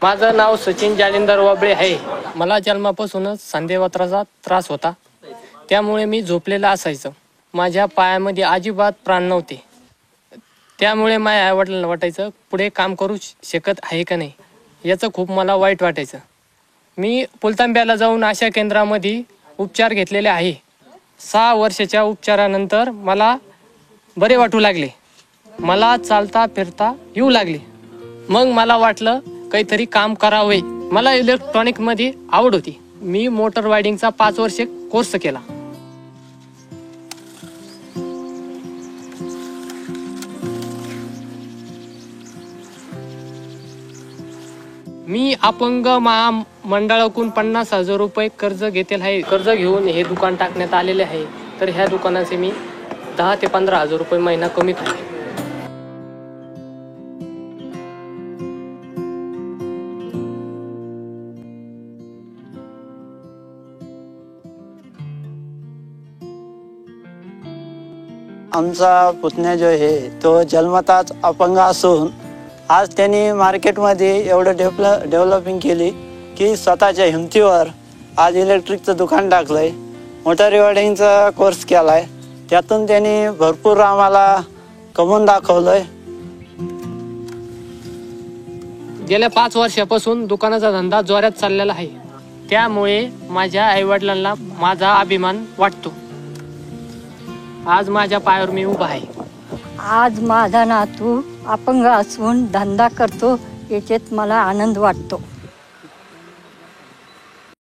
माझं नाव सचिन जालिंदर वाबळे आहे। मला जन्मापासूनच सांधेवाताचा त्रास होता, त्यामुळे मी झोपलेला असायचो। माझ्या पायामध्ये अजिबात प्राण नव्हते, त्यामुळे माझ्या आईवडिलांना वाटायचं पुढे काम करू शकत आहे का नाही, याचं खूप मला वाईट वाटायचं। मी पुलतांब्याला जाऊन आशा केंद्रामध्ये उपचार घेतलेले आहे। 6 वर्षाच्या उपचारानंतर मला बरे वाटू लागले, मला चालता फिरता येऊ लागले। मग मला वाटलं काहीतरी काम करावे। मला इलेक्ट्रॉनिकमध्ये आवड होती। मी मोटर वायडिंगचा 5 वर्षे कोर्स केला। मी अपंग महामंडळाकडून 50,000 रुपये कर्ज घेतलेले आहे। कर्ज घेऊन हे दुकान टाकण्यात आलेले आहे, तर ह्या दुकानाचे मी 10 ते 15,000 रुपये महिना कमीत आहे। आमचा पुतण्या जो आहे तो जन्मताच अपंग असून आज त्यांनी मार्केटमध्ये एवढं डेव्हलपिंग केली की स्वतःच्या हिमतीवर आज इलेक्ट्रिकचं दुकान टाकलंय, मोटर रिवायडिंगचा कोर्स केलाय। त्यातून त्यांनी भरपूर आम्हाला कमवून दाखवलंय। गेल्या 5 वर्षापासून दुकानाचा धंदा जोरात चाललेला आहे, त्यामुळे माझ्या आईवडिलांना माझा अभिमान वाटतो। आज माझ्या पायावर मी उभा आहे। आज माझा नातू अपंग असून धंदा करतो, याच्यात मला आनंद वाटतो।